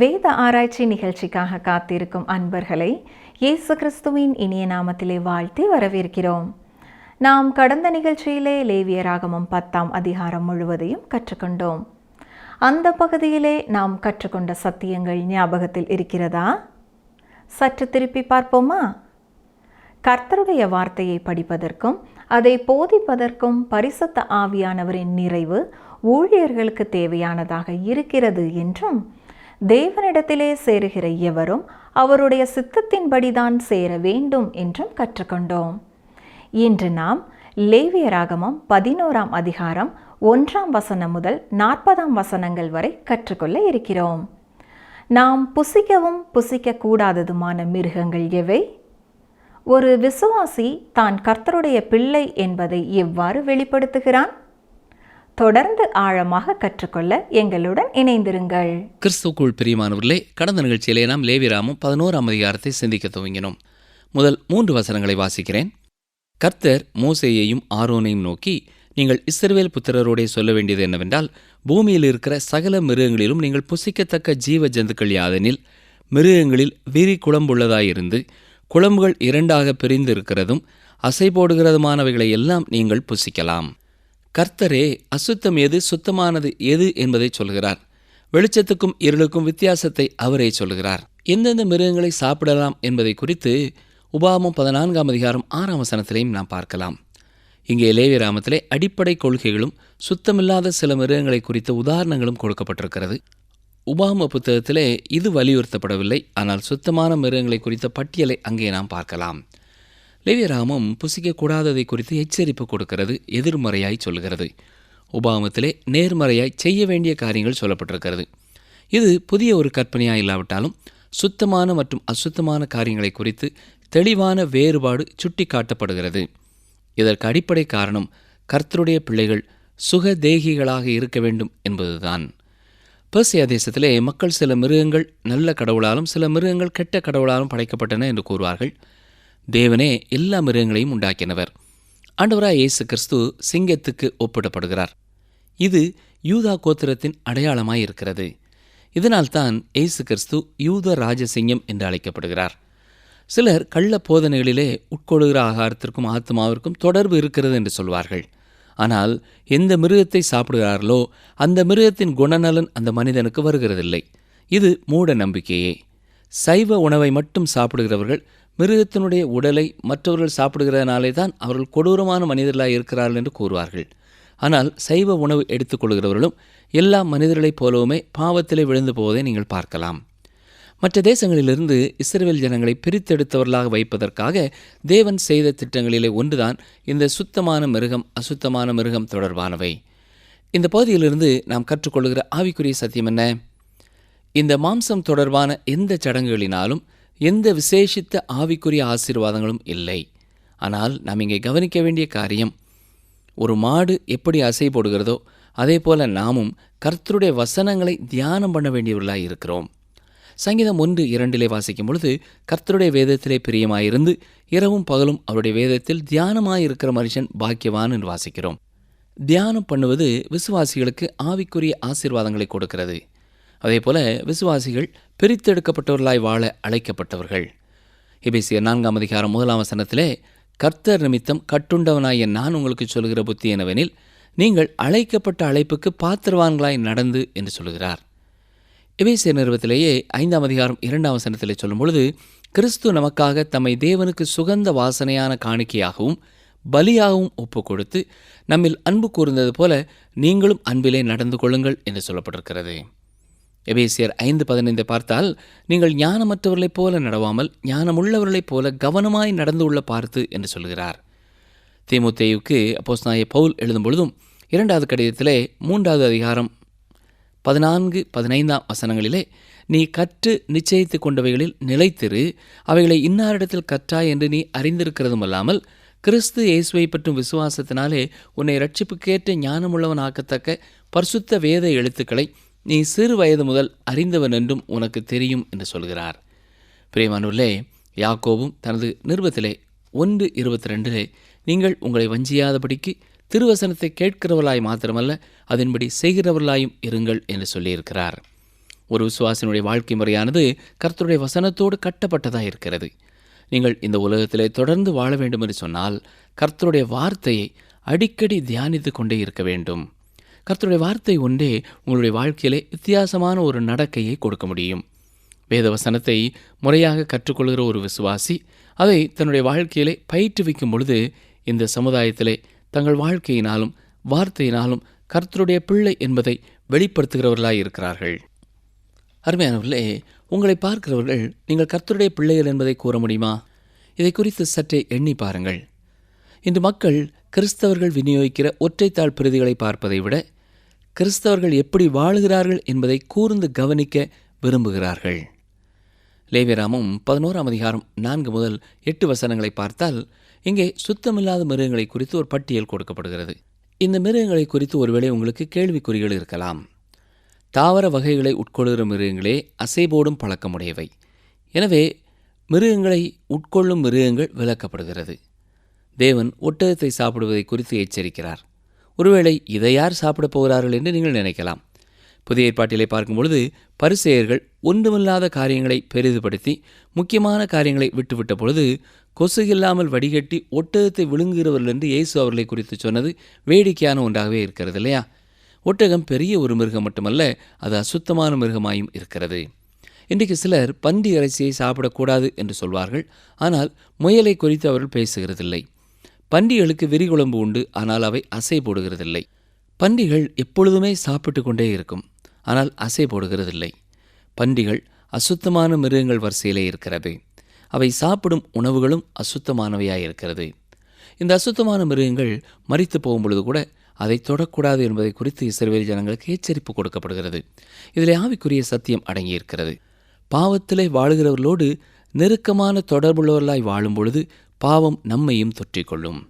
வேத ஆராய்ச்சி நிகழ்ச்சிக்காக காத்திருக்கும் அன்பர்களை இயேசு கிறிஸ்துவின் இனிய நாமத்திலே வாழ்த்தி வரவேற்கிறோம். நாம் கடந்த நிகழ்ச்சியிலே லேவியராகமம் 10ஆம் அதிகாரம் முழுவதையும் கற்றுக்கொண்டோம். அந்த பகுதியிலே நாம் கற்றுக்கொண்ட சத்தியங்கள் ஞாபகத்தில் இருக்கிறதா? சற்று திருப்பி பார்ப்போமா? கர்த்தருடைய வார்த்தையை படிப்பதற்கும் அதை போதிப்பதற்கும் பரிசுத்த ஆவியானவரின் நிறைவு ஊழியர்களுக்கு தேவையானதாக இருக்கிறது என்றும், தேவனிடத்திலே சேருகிற எவரும் அவருடைய சித்தத்தின்படிதான் சேர வேண்டும் என்றும் கற்றுக்கொண்டோம். இன்று நாம் லேவியராகமம் 11ஆம் அதிகாரம் 1ஆம் வசனம் முதல் 40ஆம் வசனங்கள் வரை கற்றுக்கொள்ள இருக்கிறோம். நாம் புசிக்கவும் புசிக்கக்கூடாததுமான மிருகங்கள் எவை? ஒரு விசுவாசி தான் கர்த்தருடைய பிள்ளை என்பதை எவ்வாறு வெளிப்படுத்துகிறான்? தொடர்ந்து ஆழமாக கற்றுக்கொள்ள எங்களுடன் இணைந்திருங்கள். கிறிஸ்துவுக்குள் பிரியமானவர்களே, கடந்த நிகழ்ச்சியிலே நாம் லேவியராகமம் 11ஆம் அதிகாரத்தை சிந்திக்க துவங்கினோம். முதல் 3 வசனங்களை வாசிக்கிறேன். கர்த்தர் மோசேயையும் ஆரோனையும் நோக்கி, நீங்கள் இஸ்ரவேல் புத்திரரோடே சொல்ல வேண்டியது என்னவென்றால், பூமியில் இருக்கிற சகல மிருகங்களிலும் நீங்கள் புசிக்கத்தக்க ஜீவ ஜந்துக்கள் யாதெனில், மிருகங்களில் விரி குழம்புள்ளதாயிருந்து குழம்புகள் 2ஆக பிரிந்து இருக்கிறதும் அசை போடுகிறதுமானவைகளை எல்லாம் நீங்கள் புசிக்கலாம். கர்த்தரே அசுத்தம் எது சுத்தமானது எது என்பதை சொல்கிறார். வெளிச்சத்துக்கும் இருளுக்கும் வித்தியாசத்தை அவரே சொல்கிறார். எந்தெந்த மிருகங்களை சாப்பிடலாம் என்பதை குறித்து உபாகமம் 14ஆம் அதிகாரம் 6ஆம் வசனத்திலையும் நாம் பார்க்கலாம். இங்கே லேவியராகமத்திலே அடிப்படை கொள்கைகளும் சுத்தமில்லாத சில மிருகங்களை குறித்த உதாரணங்களும் கொடுக்கப்பட்டிருக்கிறது. உபாகம புத்தகத்திலே இது வலியுறுத்தப்படவில்லை, ஆனால் சுத்தமான மிருகங்களை குறித்த பட்டியலை அங்கே நாம் பார்க்கலாம். லேவியராகமம் புசிக்கக்கூடாததை குறித்து எச்சரிப்பு கொடுக்கிறது, எதிர்மறையாய் சொல்கிறது. உபாகமத்திலே நேர்மறையாய் செய்ய வேண்டிய காரியங்கள் சொல்லப்பட்டிருக்கிறது. இது புதிய ஒரு கற்பனையாக இல்லாவிட்டாலும் சுத்தமான மற்றும் அசுத்தமான காரியங்களை குறித்து தெளிவான வேறுபாடு சுட்டி காட்டப்படுகிறது. இதற்கு அடிப்படை காரணம் கர்த்தருடைய பிள்ளைகள் சுகதேகிகளாக இருக்க வேண்டும் என்பதுதான். பெர்சியா தேசத்திலே மக்கள் சில மிருகங்கள் நல்ல கடவுளாலும் சில மிருகங்கள் கெட்ட கடவுளாலும் படைக்கப்பட்டன என்று கூறுவார்கள். தேவனே எல்லா மிருகங்களையும் உண்டாக்கினவர். ஆண்டவராய் இயேசு கிறிஸ்து சிங்கத்துக்கு ஒப்பிடப்படுகிறார். இது யூதா கோத்திரத்தின் அடையாளமாய் இருக்கிறது. இதனால்தான் இயேசு கிறிஸ்து யூத ராஜசிங்கம் என்று அழைக்கப்படுகிறார். சிலர் கள்ள போதனைகளிலே உட்கொள்கிற ஆகாரத்திற்கும் ஆத்மாவிற்கும் தொடர்பு இருக்கிறது என்று சொல்வார்கள். ஆனால் எந்த மிருகத்தை சாப்பிடுகிறார்களோ அந்த மிருகத்தின் குணநலன் அந்த மனிதனுக்கு வருகிறதில்லை. இது மூட நம்பிக்கையே. சைவ உணவை மட்டும் சாப்பிடுகிறவர்கள் மிருகத்தினுடைய உடலை மற்றவர்கள் சாப்பிடுகிறதுனாலே தான் அவர்கள் கொடூரமான மனிதர்களாக இருக்கிறார்கள் என்று கூறுவார்கள். ஆனால் சைவ உணவு எடுத்துக்கொள்கிறவர்களும் எல்லா மனிதர்களைப் போலவுமே பாவத்திலே விழுந்து போவதை நீங்கள் பார்க்கலாம். மற்ற தேசங்களிலிருந்து இஸ்ரவேல் ஜனங்களை பிரித்தெடுத்தவர்களாக வைப்பதற்காக தேவன் செய்த திட்டங்களிலே ஒன்றுதான் இந்த சுத்தமான மிருகம் அசுத்தமான மிருகம் தொடர்பானவை. இந்த பகுதியிலிருந்து நாம் கற்றுக்கொள்கிற ஆவிக்குரிய சத்தியம் என்ன? இந்த மாம்சம் தொடர்பான எந்த சடங்குகளினாலும் எந்த விசேஷித்த ஆவிக்குரிய ஆசீர்வாதங்களும் இல்லை. ஆனால் நாம் இங்கே கவனிக்க வேண்டிய காரியம், ஒரு மாடு எப்படி அசை போடுகிறதோ அதே போல நாமும் கர்த்தருடைய வசனங்களை தியானம் பண்ண வேண்டியவர்களாக இருக்கிறோம். சங்கீதம் 1:2 வாசிக்கும் பொழுது, கர்த்தருடைய வேதத்திலே பிரியமாயிருந்து இரவும் பகலும் அவருடைய வேதத்தில் தியானமாயிருக்கிற மனுஷன் பாக்கியவான் என்று வாசிக்கிறோம். தியானம் பண்ணுவது விசுவாசிகளுக்கு ஆவிக்குரிய ஆசீர்வாதங்களை கொடுக்கிறது. அதே போல விசுவாசிகள் பிரித்தெடுக்கப்பட்டவர்களாய் வாழ அழைக்கப்பட்டவர்கள். எபேசியர் 4ஆம் அதிகாரம் 1ஆம் வசனத்திலே, கர்த்தர் நிமித்தம் கட்டுண்டவனாய நான் உங்களுக்கு சொல்கிற புத்தி என்னவெனில், நீங்கள் அழைக்கப்பட்ட அழைப்புக்கு பாத்திரவான்களாய் நடந்து என்று சொல்கிறார். எபேசியர் நிறுவத்திலேயே 5ஆம் அதிகாரம் 2ஆம் வசனத்திலே சொல்லும் பொழுது, கிறிஸ்து நமக்காக தம்மை தேவனுக்கு சுகந்த வாசனையான காணிக்கையாகவும் பலியாகவும் ஒப்பு கொடுத்து நம்மில் அன்பு கூர்ந்தது போல நீங்களும் அன்பிலே நடந்து கொள்ளுங்கள் என்று சொல்லப்பட்டிருக்கிறது. எபேசியர் 5:15 பார்த்தால், நீங்கள் ஞானமற்றவர்களைப் போல நடவாமல் ஞானமுள்ளவர்களைப் போல கவனமாய் நடந்து உள்ள பார்த்து என்று சொல்கிறார். தீமோத்தேயுவுக்கு அப்போஸ்தலனாகிய பவுல் எழுதும் பொழுதும் 2வது கடிதத்திலே 3வது அதிகாரம் 14-15 வசனங்களிலே, நீ கற்று நிச்சயித்து கொண்டவைகளில் நிலைத்திரு, அவைகளை இன்னாரிடத்தில் கற்றாய் என்று நீ அறிந்திருக்கிறதும் அல்லாமல் கிறிஸ்து இயேசுவை பற்றும் விசுவாசத்தினாலே உன்னை இரட்சிப்புக்கேற்ற ஞானமுள்ளவன் ஆக்கத்தக்க பரிசுத்த வேத எழுத்துக்களை நீ சிறு வயது முதல் அறிந்தவன் என்றும் உனக்கு தெரியும் என்று சொல்கிறார். பிரியமானவர்களே, யாக்கோபும் தனது நிருபத்திலே 1:22 நீங்கள் உங்களை வஞ்சியாதபடிக்கு திருவசனத்தை கேட்கிறவர்களாய் மாத்திரமல்ல அதன்படி செய்கிறவர்களாயும் இருங்கள் என்று சொல்லியிருக்கிறார். ஒரு விசுவாசினுடைய வாழ்க்கை முறையானது கர்த்தருடைய வசனத்தோடு கட்டப்பட்டதாக இருக்கிறது. நீங்கள் இந்த உலகத்திலே தொடர்ந்து வாழ வேண்டும் என்று சொன்னால் கர்த்தருடைய வார்த்தையை அடிக்கடி தியானித்து கொண்டே இருக்க வேண்டும். கர்த்தருடைய வார்த்தை ஒன்றே உங்களுடைய வாழ்க்கையிலே வித்தியாசமான ஒரு நடக்கையை கொடுக்க முடியும். வேத வசனத்தை முறையாக கற்றுக்கொள்கிற ஒரு விசுவாசி அதை தன்னுடைய வாழ்க்கையிலே பயிற்றுவிக்கும் பொழுது இந்த சமுதாயத்திலே தங்கள் வாழ்க்கையினாலும் வார்த்தையினாலும் கர்த்தருடைய பிள்ளை என்பதை வெளிப்படுத்துகிறவர்களாய் இருக்கிறார்கள். அருமையானவர்களே, உங்களை பார்க்கிறவர்கள் நீங்கள் கர்த்தருடைய பிள்ளைகள் என்பதை கூற முடியுமா? இதை குறித்து சற்றே எண்ணி பாருங்கள். இன்று மக்கள் கிறிஸ்தவர்கள் விநியோகிக்கிற ஒற்றைத்தாள் பிரதிகளை பார்ப்பதை விட கிறிஸ்தவர்கள் எப்படி வாழுகிறார்கள் என்பதை கூர்ந்து கவனிக்க விரும்புகிறார்கள். லேவியராகமம் 11ஆம் அதிகாரம் 4 முதல் 8 வசனங்களை பார்த்தால் இங்கே சுத்தமில்லாத மிருகங்களை குறித்து ஒரு பட்டியல் கொடுக்கப்படுகிறது. இந்த மிருகங்களை குறித்து ஒருவேளை உங்களுக்கு கேள்விக்குறிகள் இருக்கலாம். தாவர வகைகளை உட்கொள்கிற மிருகங்களே அசைபோடும் பழக்கமுடையவை. எனவே மிருகங்களை உட்கொள்ளும் மிருகங்கள் விலக்கப்படுகிறது. தேவன் ஒட்டகத்தை சாப்பிடுவதை குறித்து எச்சரிக்கிறார். ஒருவேளை இதை யார் சாப்பிடப் போகிறார்கள் என்று நீங்கள் நினைக்கலாம். புதிய ஏற்பாட்டிலே பார்க்கும்பொழுது பரிசேயர்கள் ஒன்றுமில்லாத காரியங்களை பெரிதுபடுத்தி முக்கியமான காரியங்களை விட்டுவிட்ட பொழுது கொசு இல்லாமல் வடிகட்டி ஒட்டகத்தை விழுங்குகிறவர்கள் என்று இயேசு அவர்களை குறித்து சொன்னது வேடிக்கையான ஒன்றாகவே இருக்கிறது இல்லையா? ஒட்டகம் பெரிய ஒரு மிருகம் மட்டுமல்ல, அது அசுத்தமான மிருகமாயும் இருக்கிறது. இன்றைக்கு சிலர் பன்றி இறைச்சியை சாப்பிடக்கூடாது என்று சொல்வார்கள். ஆனால் முயலை குறித்து அவர்கள் பேசுகிறதில்லை. பன்றிகளுக்கு விரிகுழம்பு உண்டு, ஆனால் அவை அசை போடுகிறதில்லை. பன்றிகள் எப்பொழுதுமே சாப்பிட்டு கொண்டே இருக்கும், ஆனால் அசை போடுகிறதில்லை. பன்றிகள் அசுத்தமான மிருகங்கள் வரிசையிலே இருக்கிறது. அவை சாப்பிடும் உணவுகளும் அசுத்தமானவையாயிருக்கிறது. இந்த அசுத்தமான மிருகங்கள் மரித்து போகும்பொழுது கூட அதை தொடக்கூடாது என்பதை குறித்து இஸ்ரவேல் ஜனங்களுக்கு எச்சரிப்பு கொடுக்கப்படுகிறது. இதில் ஆவிக்குரிய சத்தியம் அடங்கியிருக்கிறது. பாவத்திலே வாழுகிறவர்களோடு நெருக்கமான தொடர்புள்ளவர்களாய் வாழும் பொழுது பாவம் நம்மையும் தொற்றிக்கொள்ளும்.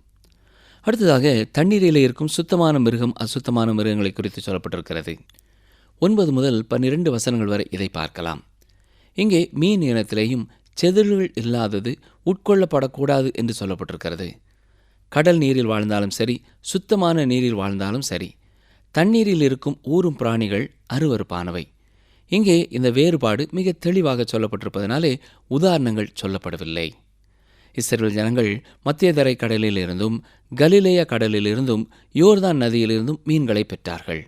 அடுத்ததாக தண்ணீரிலே இருக்கும் சுத்தமான மிருகம் அசுத்தமான மிருகங்களை குறித்து சொல்லப்பட்டிருக்கிறது. 9 முதல் 12 வசனங்கள் வரை இதை பார்க்கலாம். இங்கே மீன் இனத்திலேயும் செதில்கள் இல்லாதது உட்கொள்ளப்படக்கூடாது என்று சொல்லப்பட்டிருக்கிறது. கடல் நீரில் வாழ்ந்தாலும் சரி, சுத்தமான நீரில் வாழ்ந்தாலும் சரி, தண்ணீரில் இருக்கும் ஊரும் பிராணிகள் அருவருப்பானவை. இங்கே இந்த வேறுபாடு மிக தெளிவாக சொல்லப்பட்டிருப்பதனாலே உதாரணங்கள் சொல்லப்படவில்லை. இஸ்ரவேல் ஜனங்கள் மத்தியதரை கடலில் இருந்தும் கலிலேயா கடலிலிருந்தும் யோர்தான் நதியிலிருந்தும் மீன்களை பெற்றார்கள்.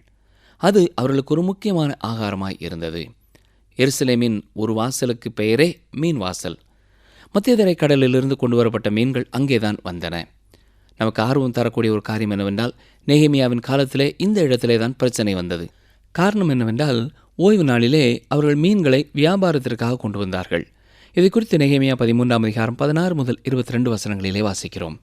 அது அவர்களுக்கு ஒரு முக்கியமான ஆகாரமாய் இருந்தது. எருசலேமின் ஒரு வாசலுக்கு பெயரே மீன் வாசல். மத்தியதரை கடலிலிருந்து கொண்டு வரப்பட்ட மீன்கள் அங்கேதான் வந்தன. நமக்கு ஆர்வம் தரக்கூடிய ஒரு காரியம் என்னவென்றால், நெகேமியாவின் காலத்திலே இந்த இடத்திலே தான் பிரச்சனை வந்தது. காரணம் என்னவென்றால், ஓய்வு நாளிலே அவர்கள் மீன்களை வியாபாரத்திற்காக கொண்டு வந்தார்கள். இதை குறித்து நெகேமியா 13ஆம் அதிகாரம் 16 முதல் 22 வசனங்களிலே வாசிக்கிறோம்.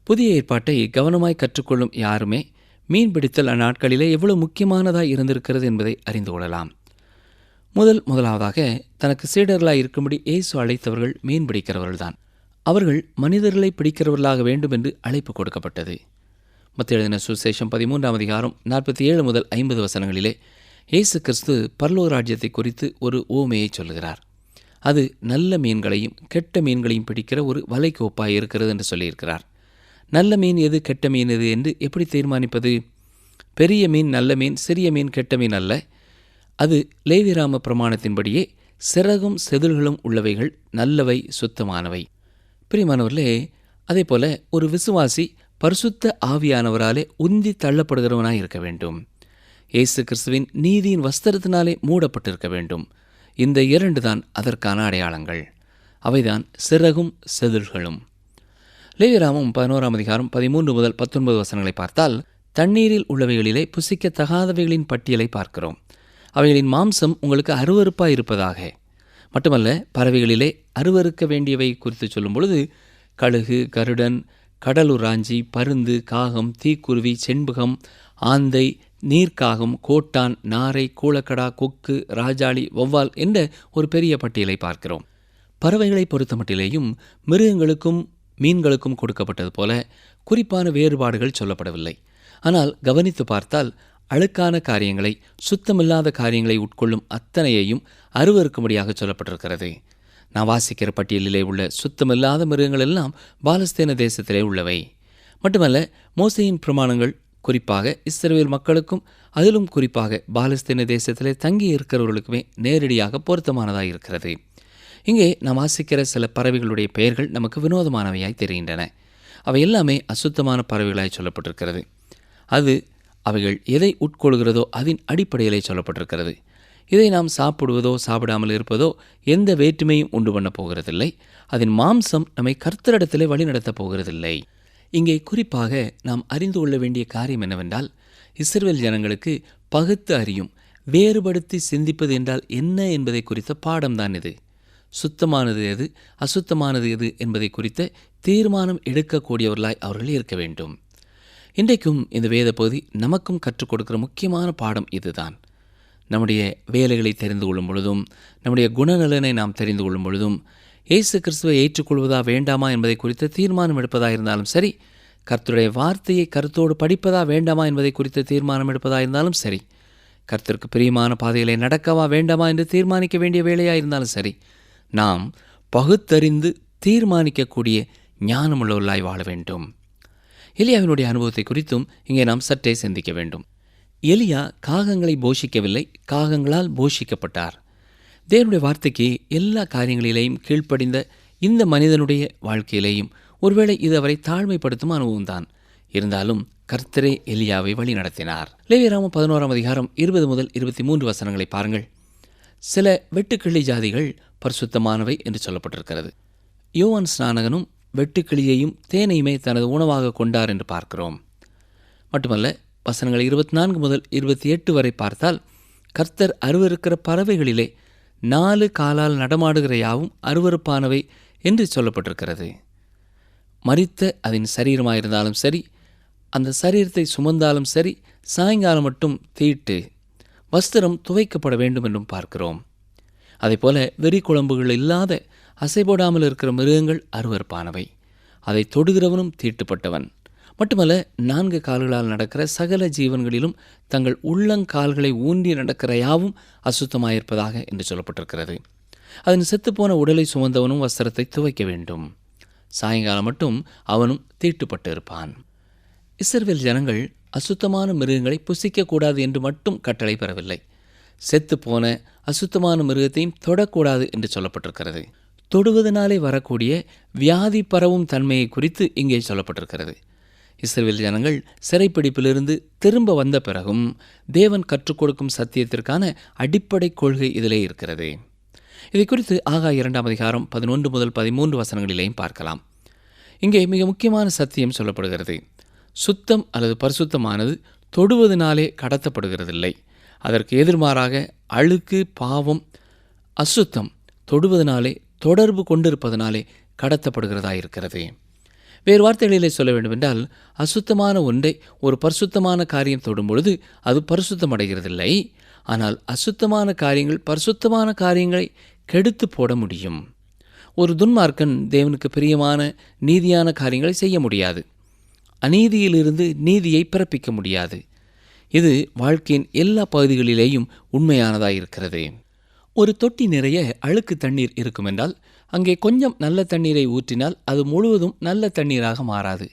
புதிய ஏற்பாட்டை கவனமாய் கற்றுக்கொள்ளும் யாருமே மீன்பிடித்தல் அந்நாட்களிலே எவ்வளவு முக்கியமானதாய் இருந்திருக்கிறது என்பதை அறிந்து கொள்ளலாம். முதலாவதாக தனக்கு சீடர்களாய் இருக்கும்படி இயேசு அழைத்தவர்கள் மீன் பிடிக்கிறவர்கள்தான். அவர்கள் மனிதர்களை பிடிக்கிறவர்களாக வேண்டும் என்று அழைப்பு கொடுக்கப்பட்டது. மத்தேயு எழுதின சுவிசேஷம் 13ஆம் அதிகாரம் 47 முதல் 50 வசனங்களிலே இயேசு கிறிஸ்து பரலோக ராஜ்யத்தை குறித்து ஒரு உவமையை சொல்லுகிறார். அது நல்ல மீன்களையும் கெட்ட மீன்களையும் பிடிக்கிற ஒரு வலைக்கோப்பாய் இருக்கிறது என்று சொல்லியிருக்கிறார். நல்ல மீன் எது, கெட்ட மீன் எது என்று எப்படி தீர்மானிப்பது? பெரிய மீன் நல்ல மீன், சிறிய மீன் கெட்ட மீன் அல்ல. அது லேவியராம பிரமாணத்தின்படியே சிறகும் செதில்களும் உள்ளவைகள் நல்லவை, சுத்தமானவை. பிரியமானவர்களே, அதே போல ஒரு விசுவாசி பரிசுத்த ஆவியானவராலே உந்தி தள்ளப்படுகிறவனாய் இருக்க வேண்டும். இயேசு கிறிஸ்துவின் நீதியின் வஸ்திரத்தினாலே மூடப்பட்டிருக்க வேண்டும். இந்த 2 தான் அதற்கான அடையாளங்கள். அவைதான் சிறகும் செதில்களும். லேவியராகமம் 11ஆம் அதிகாரம் 13 முதல் 19 வசனங்களை பார்த்தால், தண்ணீரில் உள்ளவைகளிலே புசிக்கத்தகாதவைகளின் பட்டியலை பார்க்கிறோம். அவைகளின் மாம்சம் உங்களுக்கு அருவருப்பாய் இருப்பதாக. மட்டுமல்ல, பறவைகளிலே அருவருக்க வேண்டியவை குறித்து சொல்லும் பொழுது கழுகு, கருடன், கடலுராஞ்சி, பருந்து, காகம், தீக்குருவி, செண்புகம், ஆந்தை, நீர்க்காகம், கோட்டான், நாரை, கூளக்கடா, கொக்கு, ராஜாளி, வௌவால் என்ற ஒரு பெரிய பட்டியலை பார்க்கிறோம். பறவைகளை பொறுத்தமட்டிலேயும் மிருகங்களுக்கும் மீன்களுக்கும் கொடுக்கப்பட்டது போல குறிப்பான வேறுபாடுகள் சொல்லப்படவில்லை. ஆனால் கவனித்து பார்த்தால் அழுக்கான காரியங்களை, சுத்தமில்லாத காரியங்களை உட்கொள்ளும் அத்தனையையும் அருவருக்கும்படியாக சொல்லப்பட்டிருக்கிறது. நான் வாசிக்கிற பட்டியலிலே உள்ள சுத்தமில்லாத மிருகங்கள் எல்லாம் பாலஸ்தீன தேசத்திலே உள்ளவை. மட்டுமல்ல, மோசேயின் பிரமாணங்கள் குறிப்பாக இஸ்ரவேல் மக்களுக்கும் அதிலும் குறிப்பாக பாலஸ்தீன தேசத்திலே தங்கி இருக்கிறவர்களுக்குமே நேரடியாக பொருத்தமானதாக இருக்கிறது. இங்கே நாம் வாசிக்கிற சில பறவைகளுடைய பெயர்கள் நமக்கு வினோதமானவையாய் தெரிகின்றன. அவை எல்லாமே அசுத்தமான பறவைகளாய் சொல்லப்பட்டிருக்கிறது. அது அவைகள் எதை உட்கொள்கிறதோ அதன் அடிப்படையிலே சொல்லப்பட்டிருக்கிறது. இதை நாம் சாப்பிடுவதோ சாப்பிடாமல் இருப்பதோ எந்த வேற்றுமையும் உண்டு பண்ண போகிறதில்லை. அதன் மாம்சம் நம்மை கர்த்தரிடத்திலே வழிநடத்தப் போகிறதில்லை. இங்கே குறிப்பாக நாம் அறிந்து கொள்ள வேண்டிய காரியம் என்னவென்றால், இஸ்ரவேல் ஜனங்களுக்கு பகுத்து அறியும், வேறுபடுத்தி சிந்திப்பது என்றால் என்ன என்பதை குறித்த பாடம்தான் இது. சுத்தமானது எது, அசுத்தமானது எது என்பதை குறித்த தீர்மானம் எடுக்கக்கூடியவர்களாய் அவர்கள் இருக்க வேண்டும். இன்றைக்கும் இந்த வேத பகுதி நமக்கும் கற்றுக் கொடுக்கிற முக்கியமான பாடம் இதுதான். நம்முடைய வேலைகளை தெரிந்து கொள்ளும் பொழுதும், நம்முடைய குணநலனை நாம் தெரிந்து கொள்ளும் பொழுதும், இயேசு கிறிஸ்துவை ஏற்றுக்கொள்வதா வேண்டாமா என்பதை குறித்த தீர்மானம் எடுப்பதாக இருந்தாலும் சரி, கர்த்தருடைய வார்த்தையை கருத்தோடு படிப்பதா வேண்டாமா என்பதை குறித்த தீர்மானம் எடுப்பதாக இருந்தாலும் சரி, கர்த்தருக்கு பிரியமான பாதைகளை நடக்கவா வேண்டாமா என்று தீர்மானிக்க வேண்டிய வேலையாக இருந்தாலும் சரி, நாம் பகுத்தறிந்து தீர்மானிக்கக்கூடிய ஞானமுள்ளவர்களாய் வாழ வேண்டும். எலியாவினுடைய அனுபவத்தை குறித்தும் இங்கே நாம் சற்றே சிந்திக்க வேண்டும். எலியா காகங்களை போஷிக்கவில்லை, காகங்களால் போஷிக்கப்பட்டார். தேவனுடைய வார்த்தைக்கு எல்லா காரியங்களிலேயும் கீழ்ப்படிந்த இந்த மனிதனுடைய வாழ்க்கையிலேயும் ஒருவேளை இது அவரை தாழ்மைப்படுத்தும் அனுபவம்தான். இருந்தாலும் கர்த்தரே எலியாவை வழி நடத்தினார். லேவியராகமம் 11ஆம் அதிகாரம் 20 முதல் 23 வசனங்களை பாருங்கள். சில வெட்டுக்கிளி ஜாதிகள் பரிசுத்தமானவை என்று சொல்லப்பட்டிருக்கிறது. யோவான் ஸ்நானகனும் வெட்டுக்கிளியையும் தேனையுமே தனது உணவாக கொண்டார் என்று பார்க்கிறோம். மட்டுமல்ல, வசனங்கள் 24 முதல் 28 வரை பார்த்தால், கர்த்தர் அருவருக்கிற பறவைகளிலே 4 காலால் நடமாடுகிற யாவும் அருவருப்பானவை என்று சொல்லப்பட்டிருக்கிறது. மரித்த அதன் சரீரமாயிருந்தாலும் சரி, அந்த சரீரத்தை சுமந்தாலும் சரி, சாயங்காலம் மட்டும் தீட்டு வஸ்திரம் துவைக்கப்பட வேண்டும் என்றும் பார்க்கிறோம். அதேபோல வெறி குழம்புகள் இல்லாத அசைபோடாமல் இருக்கிற மிருகங்கள் அருவருப்பானவை. அதை தொடுகிறவனும் தீட்டுப்பட்டவன். மட்டுமல்ல, 4 கால்களால் நடக்கிற சகல ஜீவன்களிலும் தங்கள் உள்ளங்கால்களை ஊன்றி நடக்கிற யாவும் அசுத்தமாயிருப்பதாக என்று சொல்லப்பட்டிருக்கிறது. அதன் செத்துப்போன உடலை சுமந்தவனும் வஸ்திரத்தை துவைக்க வேண்டும். சாயங்காலம் மட்டும் அவனும் தீட்டுப்பட்டு இருப்பான். இஸ்ரவேல் ஜனங்கள் அசுத்தமான மிருகங்களை புசிக்கக்கூடாது என்று மட்டும் கட்டளை பெறவில்லை. செத்துப்போன அசுத்தமான மிருகத்தையும் தொடக்கூடாது என்று சொல்லப்பட்டிருக்கிறது. தொடுவதனாலே வரக்கூடிய வியாதி பரவும் தன்மையை குறித்து இங்கே சொல்லப்பட்டிருக்கிறது. இஸ்ரவேல் ஜனங்கள் சிறைப்பிடிப்பிலிருந்து திரும்ப வந்த பிறகும் தேவன் கற்றுக் கொடுக்கும் சத்தியத்திற்கான அடிப்படை கொள்கை இதிலே இருக்கிறது. இதை குறித்து ஆகாய 2ஆம் அதிகாரம் 11 முதல் 13 வசனங்களிலேயும் பார்க்கலாம். இங்கே மிக முக்கியமான சத்தியம் சொல்லப்படுகிறது. சுத்தம் அல்லது பரிசுத்தமானது தொடுவதனாலே கடத்தப்படுகிறதில்லை. அதற்கு எதிர்மாறாக அழுக்கு, பாவம், அசுத்தம் தொடுவதனாலே, தொடர்பு கொண்டிருப்பதனாலே கடத்தப்படுகிறதா இருக்கிறது. வேறு வார்த்தைகளிலே சொல்ல வேண்டுமென்றால், அசுத்தமான ஒன்றை ஒரு பரிசுத்தமான காரியம் தொடும் பொழுது அது பரிசுத்தமடைகிறதில்லை. ஆனால் அசுத்தமான காரியங்கள் பரிசுத்தமான காரியங்களை கெடுத்து போட முடியும். ஒரு துன்மார்க்கன் தேவனுக்கு பிரியமான நீதியான காரியங்களை செய்ய முடியாது. அநீதியிலிருந்து நீதியை பிறப்பிக்க முடியாது. இது வாழ்க்கையின் எல்லா பகுதிகளிலேயும் உண்மையானதாயிருக்கிறது. ஒரு தொட்டி நிறைய அழுக்கு தண்ணீர் இருக்குமென்றால் அங்கே கொஞ்சம் நல்ல தண்ணீரை ஊற்றினால் அது முழுவதும் நல்ல தண்ணீராக மாறாது.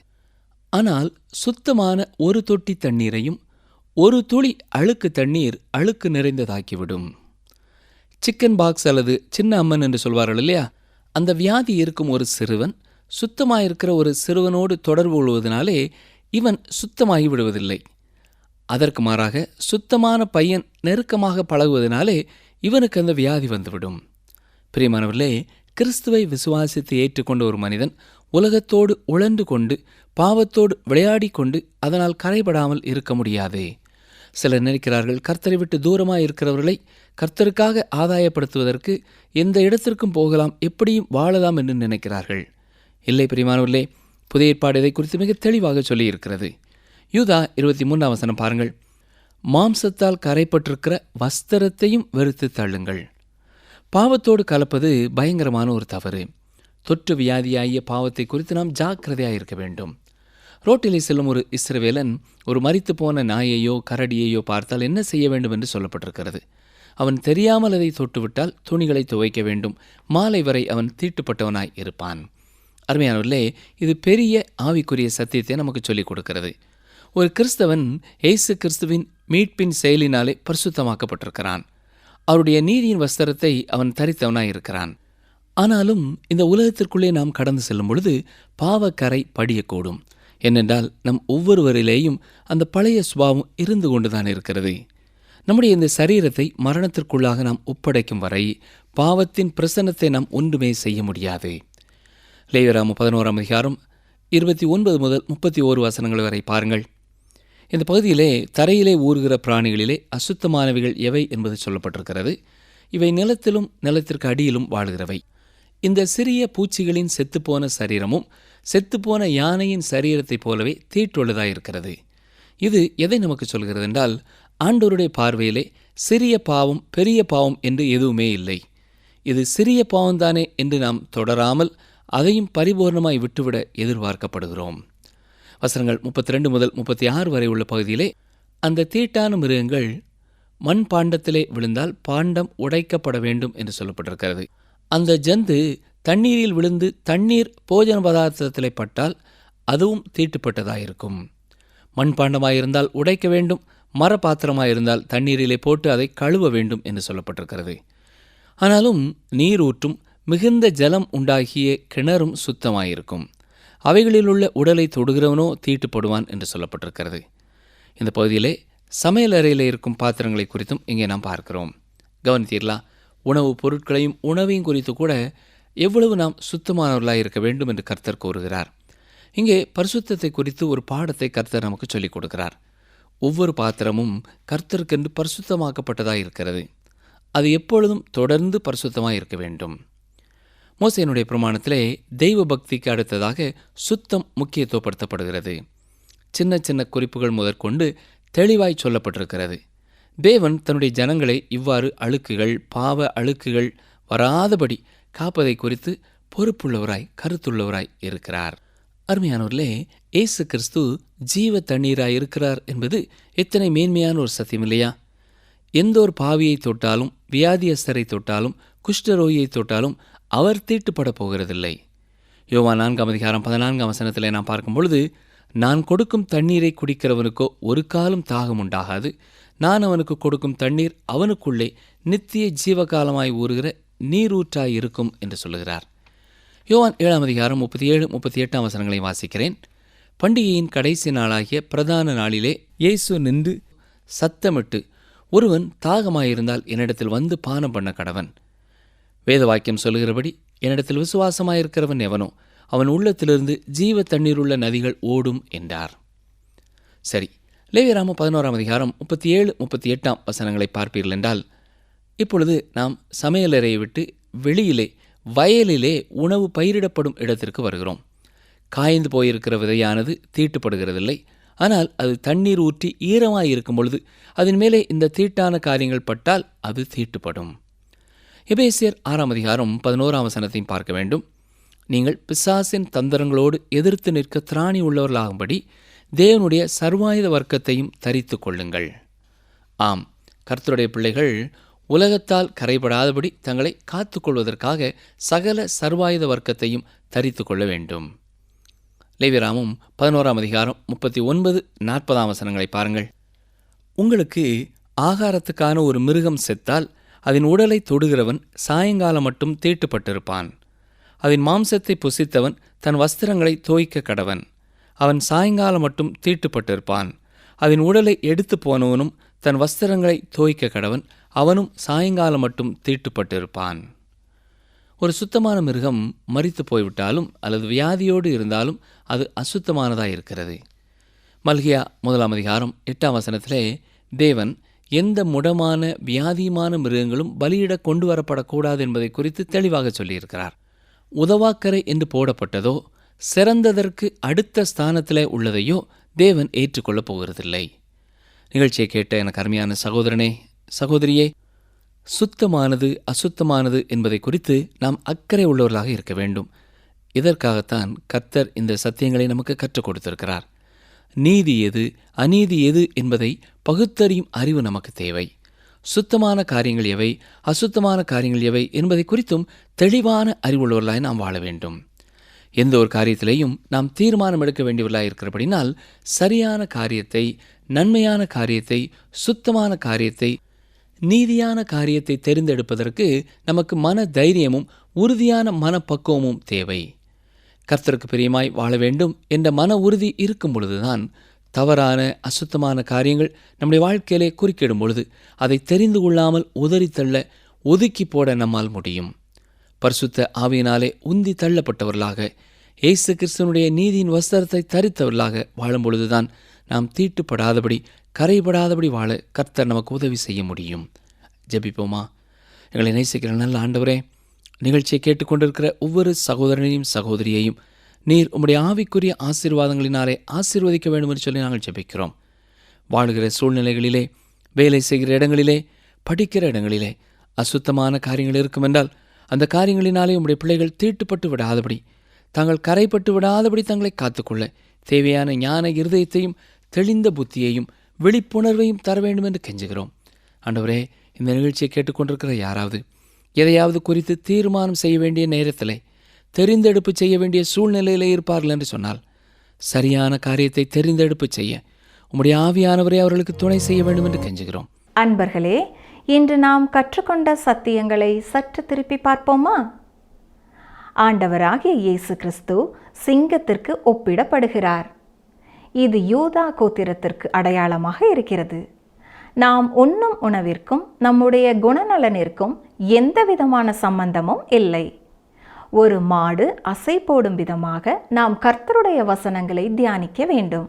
ஆனால் சுத்தமான ஒரு தொட்டி தண்ணீரையும் ஒரு துளி அழுக்கு தண்ணீர் அழுக்கு நிறைந்ததாக்கிவிடும். சிக்கன் பாக்ஸ் அல்லது சின்ன அம்மன் என்று சொல்வார்கள் இல்லையா, அந்த வியாதி இருக்கும் ஒரு சிறுவன் சுத்தமாயிருக்கிற ஒரு சிறுவனோடு தொடர்பு கொள்வதனாலே இவன் சுத்தமாகி விடுவதில்லை. அதற்கு மாறாக சுத்தமான பையன் நெருக்கமாக பழகுவதனாலே இவனுக்கு அந்த வியாதி வந்துவிடும். பிரியமானவர்களே, கிறிஸ்துவை விசுவாசித்து ஏற்றுக்கொண்ட ஒரு மனிதன் உலகத்தோடு உழன்று கொண்டு பாவத்தோடு விளையாடி கொண்டு அதனால் கரைபடாமல் இருக்க முடியாது. சிலர் நினைக்கிறார்கள், கர்த்தரை விட்டு தூரமாக இருக்கிறவர்களை கர்த்தருக்காக ஆதாயப்படுத்துவதற்கு எந்த இடத்திற்கும் போகலாம், எப்படியும் வாழலாம் என்று நினைக்கிறார்கள். இல்லை பிரியமானவர்களே, புதிய ஏற்பாடு இதை குறித்து மிக தெளிவாக சொல்லியிருக்கிறது. யூதா 23ஆம் வசனம் பாருங்கள். மாம்சத்தால் கரைப்பட்டிருக்கிற வஸ்திரத்தையும் வெறுத்து தள்ளுங்கள். பாவத்தோடு கலப்பது பயங்கரமான ஒரு தவறு. தொற்று வியாதியாகிய பாவத்தை குறித்து நாம் ஜாக்கிரதையாக இருக்க வேண்டும். ரோட்டிலே செல்லும் ஒரு இஸ்ரவேலன் ஒரு மரித்து போன நாயையோ கரடியையோ பார்த்தால் என்ன செய்ய வேண்டும் என்று சொல்லப்பட்டிருக்கிறது. அவன் தெரியாமல் அதை தொட்டுவிட்டால் துணிகளை துவைக்க வேண்டும். மாலை வரை அவன் தீட்டுப்பட்டவனாய் இருப்பான். அருமையானவர்களே, இது பெரிய ஆவிக்குரிய சத்தியத்தை நமக்கு சொல்லிக் கொடுக்கிறது. ஒரு கிறிஸ்தவன் இயேசு கிறிஸ்துவின் மீட்பின் செயலினாலே பரிசுத்தமாக்கப்பட்டிருக்கிறான். அவருடைய நீதியின் வஸ்திரத்தை அவன் தரித்தவனாய் இருக்கிறான். ஆனாலும் இந்த உலகத்திற்குள்ளே நாம் கடந்து செல்லும் பொழுது பாவக்கரை படியக்கூடும். ஏனென்றால் நம் ஒவ்வொருவரிலேயும் அந்த பழைய சுபாவம் இருந்து கொண்டுதான் இருக்கிறது. நம்முடைய இந்த சரீரத்தை மரணத்திற்குள்ளாக நாம் ஒப்படைக்கும் வரை பாவத்தின் பிரசன்னத்தை நாம் ஒன்றுமே செய்ய முடியாது. லேவியராகமம் 11ஆம் அதிகாரம் 29 முதல் 31 வசனங்கள் வரை பாருங்கள். இந்த பகுதியிலே தரையிலே ஊறுகிற பிராணிகளிலே அசுத்தமானவைகள் எவை என்பது சொல்லப்பட்டிருக்கிறது. இவை நிலத்திலும் நிலத்திற்கு அடியிலும் வாழுகிறவை. இந்த சிறிய பூச்சிகளின் செத்துப்போன சரீரமும் செத்துப்போன யானையின் சரீரத்தைப் போலவே தீட்டுள்ளதாயிருக்கிறது. இது எதை நமக்கு சொல்கிறது என்றால், ஆண்டவருடைய பார்வையிலே சிறிய பாவம் பெரிய பாவம் என்று எதுவுமே இல்லை. இது சிறிய பாவம்தானே என்று நாம் தொடராமல் அதையும் பரிபூர்ணமாய் விட்டுவிட எதிர்பார்க்கப்படுகிறோம். வசனங்கள் 32 முதல் 36 வரை உள்ள பகுதியிலே அந்த தீட்டான மிருகங்கள் மண் பாண்டத்திலே விழுந்தால் பாண்டம் உடைக்கப்பட வேண்டும் என்று சொல்லப்பட்டிருக்கிறது. அந்த ஜந்து தண்ணீரில் விழுந்து தண்ணீர் போஜன பதார்த்தத்திலே பட்டால் அதுவும் தீட்டுப்பட்டதாயிருக்கும். மண்பாண்டமாயிருந்தால் உடைக்க வேண்டும், மரப்பாத்திரமாயிருந்தால் தண்ணீரிலே போட்டு அதை கழுவ வேண்டும் என்று சொல்லப்பட்டிருக்கிறது. ஆனாலும் நீரூற்றும் மிகுந்த ஜலம் உண்டாகிய கிணறும் சுத்தமாயிருக்கும். அவைகளிலுள்ள உடலை தொடுகிறவனோ தீட்டுப்படுவான் என்று சொல்லப்பட்டிருக்கிறது. இந்த பகுதியிலே சமையல் அறையில் இருக்கும் பாத்திரங்களை குறித்தும் இங்கே நாம் பார்க்கிறோம். கவனித்தீர்களா? உணவுப் பொருட்களையும் உணவையும் குறித்து கூட எவ்வளவு நாம் சுத்தமானவர்களாக இருக்க வேண்டும் என்று கர்த்தர் கூறுகிறார். இங்கே பரிசுத்தத்தை குறித்து ஒரு பாடத்தை கர்த்தர் நமக்கு சொல்லிக் கொடுக்கிறார். ஒவ்வொரு பாத்திரமும் கர்த்தருக்கென்று பரிசுத்தமாக்கப்பட்டதாக இருக்கிறது. அது எப்பொழுதும் தொடர்ந்து பரிசுத்தமாக இருக்க வேண்டும். மோசேயினுடைய பிரமாணத்திலே தெய்வ பக்திக்கு அடுத்ததாக சுத்தம் முக்கியத்துவப்படுத்தப்படுகிறது. சின்ன சின்ன குறிப்புகள் முதற்கொண்டு தெளிவாய் சொல்லப்பட்டிருக்கிறது. தேவன் தன்னுடைய ஜனங்களை இவ்வாறு அழுக்குகள் பாவ அழுக்குகள் வராதபடி காப்பதை குறித்து பொறுப்புள்ளவராய் கருத்துள்ளவராய் இருக்கிறார். அருமையானவர்களே, இயேசு கிறிஸ்து ஜீவ தண்ணீராய் இருக்கிறார் என்பது எத்தனை மேன்மையான ஒரு சத்தியம் இல்லையா? எந்த ஒரு பாவியை தொட்டாலும், வியாதியஸ்தரை தொட்டாலும், குஷ்டரோகியை தொட்டாலும் அவர் தீட்டுப்பட போகிறதில்லை. யோவான் 4ஆம் அதிகாரம் 14ஆம் வசனத்திலே நாம் பார்க்கும் பொழுது, நான் கொடுக்கும் தண்ணீரை குடிக்கிறவனுக்கோ ஒரு காலம் தாகம் உண்டாகாது, நான் அவனுக்கு கொடுக்கும் தண்ணீர் அவனுக்குள்ளே நித்திய ஜீவகாலமாய் ஊறுகிற நீரூற்றாய் இருக்கும் என்று சொல்லுகிறார். யோவான் 7ஆம் அதிகாரம் 37-38 வசனங்களை வாசிக்கிறேன். பண்டிகையின் கடைசி நாளாகிய பிரதான நாளிலே இயேசு நின்று சத்தமிட்டு, ஒருவன் தாகமாயிருந்தால் என்னிடத்தில் வந்து பானம் பண்ண கடவன். வேத வாக்கியம் சொல்லுகிறபடி என்னிடத்தில் விசுவாசமாயிருக்கிறவன் எவனோ அவன் உள்ளத்திலிருந்து ஜீவ தண்ணீருள்ள நதிகள் ஓடும் என்றார். சரி, லேவியராகமம் 11ஆம் அதிகாரம் 37-38 வசனங்களை பார்ப்பீர்கள் என்றால், இப்பொழுது நாம் சமையலறையை விட்டு வெளியிலே வயலிலே உணவு பயிரிடப்படும் இடத்திற்கு வருகிறோம். காய்ந்து போயிருக்கிற விதையானது தீட்டுப்படுகிறதில்லை. ஆனால் அது தண்ணீர் ஊற்றி ஈரமாய் இருக்கும் பொழுது அதன் மேலே இந்த தீட்டான காரியங்கள் பட்டால் அது தீட்டுப்படும். எபேசியர் 6ஆம் அதிகாரம் 11ஆம் வசனத்தையும் பார்க்க வேண்டும். நீங்கள் பிசாசின் தந்திரங்களோடு எதிர்த்து நிற்க திராணி உள்ளவர்களாகும்படி தேவனுடைய சர்வாயுத வர்க்கத்தையும் தரித்து கொள்ளுங்கள். ஆம், கர்த்தருடைய பிள்ளைகள் உலகத்தால் கரைபடாதபடி தங்களை காத்துக்கொள்வதற்காக சகல சர்வாயுத வர்க்கத்தையும் தரித்து கொள்ள வேண்டும். லேவியராகமம் 11ஆம் அதிகாரம் 39-40 வசனங்களை பாருங்கள். உங்களுக்கு ஆகாரத்துக்கான ஒரு மிருகம் செத்தால் அதன் உடலை தொடுகிறவன் சாயங்காலம் மட்டும் தீட்டுப்பட்டிருப்பான். அதன் மாம்சத்தை புசித்தவன் தன் வஸ்திரங்களை தோய்க்க கடவன். அவன் சாயங்காலம் மட்டும் தீட்டுப்பட்டிருப்பான். அதன் உடலை எடுத்து போனவனும் தன் வஸ்திரங்களை தோய்க்க கடவன். அவனும் சாயங்காலம் மட்டும் தீட்டுப்பட்டிருப்பான். ஒரு சுத்தமான மிருகம் மரித்து போய்விட்டாலும் அல்லது வியாதியோடு இருந்தாலும் அது அசுத்தமானதாக இருக்கிறது. மல்கியா 1ஆம் அதிகாரம் 8ஆம் வசனத்திலே தேவன் எந்த முடமான வியாதியுமான மிருகங்களும் பலியிட கொண்டு வரப்படக்கூடாது என்பதை குறித்து தெளிவாக சொல்லியிருக்கிறார். உதவாக்கரை என்று போடப்பட்டதோ சிறந்ததற்கு அடுத்த ஸ்தானத்திலே உள்ளதையோ தேவன் ஏற்றுக்கொள்ளப் போகிறதில்லை. நிகழ்ச்சியை கேட்ட எனக்கு அருமையான சகோதரனே, சகோதரியே, சுத்தமானது அசுத்தமானது என்பதை குறித்து நாம் அக்கறை உள்ளவர்களாக இருக்க வேண்டும். இதற்காகத்தான் கர்த்தர் இந்த சத்தியங்களை நமக்கு கற்றுக் கொடுத்திருக்கிறார். நீதி எது அநீதி எது என்பதை பகுத்தறியும் அறிவு நமக்கு தேவை. சுத்தமான காரியங்கள் எவை அசுத்தமான காரியங்கள் எவை என்பதை குறித்தும் தெளிவான அறிவுள்ளவர்களாய் நாம் வாழ வேண்டும். எந்த ஒரு காரியத்திலேயும் நாம் தீர்மானம் எடுக்க வேண்டியவர்களாக இருக்கிறபடினால் சரியான காரியத்தை, நன்மையான காரியத்தை, சுத்தமான காரியத்தை, நீதியான காரியத்தை தெரிந்தெடுப்பதற்கு நமக்கு மன தைரியமும் உறுதியான மனப்பக்குவமும் தேவை. கர்த்தருக்கு பிரியமாய் வாழ வேண்டும் என்ற மன உறுதி இருக்கும் பொழுதுதான் தவறான அசுத்தமான காரியங்கள் நம்முடைய வாழ்க்கையிலே குறுக்கிடும் பொழுது அதை தெரிந்து கொள்ளாமல் உதறித்தள்ள, ஒதுக்கி போட நம்மால் முடியும். பரிசுத்த ஆவியினாலே உந்தி தள்ளப்பட்டவர்களாக, இயேசு கிறிஸ்துவனுடைய நீதியின் வஸ்திரத்தை தரித்தவர்களாக வாழும் பொழுதுதான் நாம் தீட்டுப்படாதபடி, கரைபடாதபடி வாழ கர்த்தர் நமக்கு உதவி செய்ய முடியும். ஜெபிப்போமா. எங்களை நேசிக்கிற நல்ல ஆண்டவரே, நிகழ்ச்சியை கேட்டுக்கொண்டிருக்கிற ஒவ்வொரு சகோதரனையும் சகோதரியையும் நீர் உம்முடைய ஆவிக்குரிய ஆசீர்வாதங்களினாலே ஆசீர்வதிக்க வேண்டும் என்று சொல்லி நாங்கள் ஜெபிக்கிறோம். வாழுகிற சூழ்நிலைகளிலே, வேலை செய்கிற இடங்களிலே, படிக்கிற இடங்களிலே அசுத்தமான காரியங்கள் இருக்கும் என்றால் அந்த காரியங்களினாலே உம்முடைய பிள்ளைகள் தீட்டுப்பட்டு விடாதபடி, தாங்கள் கரைப்பட்டு விடாதபடி தங்களை காத்துக்கொள்ள தேவையான ஞான இருதயத்தையும் தெளிந்த புத்தியையும் விழிப்புணர்வையும் தர வேண்டும் என்று கெஞ்சுகிறோம். ஆண்டவரே, இந்த நிகழ்ச்சியை கேட்டுக்கொண்டிருக்கிற யாராவது எதையாவது குறித்து தீர்மானம் செய்ய வேண்டிய நேரத்திலே, தெரிந்தெடுப்பு செய்ய வேண்டிய சூழ்நிலையிலே இருப்பார்கள் என்று சொன்னால், சரியான காரியத்தை தெரிந்தெடுப்பு செய்ய உம்முடைய ஆவியானவரை அவர்களுக்கு துணை செய்ய வேண்டும் என்று கெஞ்சுகிறோம். அன்பர்களே, இன்று நாம் கற்றுக்கொண்ட சத்தியங்களை சற்று திருப்பி பார்ப்போமா? ஆண்டவராகிய இயேசு கிறிஸ்து சிங்கத்திற்கு ஒப்பிடப்படுகிறார். இது யூதா கோத்திரத்திற்கு அடையாளமாக இருக்கிறது. நாம் உண்ணும் உணவிற்கும் நம்முடைய குணநலனிற்கும் எந்த விதமான சம்பந்தமும் இல்லை. ஒரு மாடு அசை போடும் விதமாக நாம் கர்த்தருடைய வசனங்களை தியானிக்க வேண்டும்.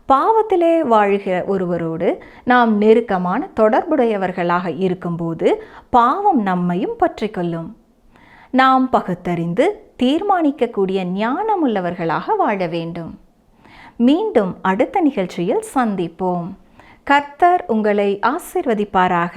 பாவத்திலே வாழ்கிற ஒருவரோடு நாம் நெருக்கமான தொடர்புடையவர்களாக இருக்கும்போது பாவம் நம்மையும் பற்றிக்கொள்ளும். நாம் பகுத்தறிந்து தீர்மானிக்கக்கூடிய ஞானமுள்ளவர்களாக வாழ வேண்டும். மீண்டும் அடுத்த நிகழ்ச்சியில் சந்திப்போம். கர்த்தர் உங்களை ஆசீர்வதிப்பாராக.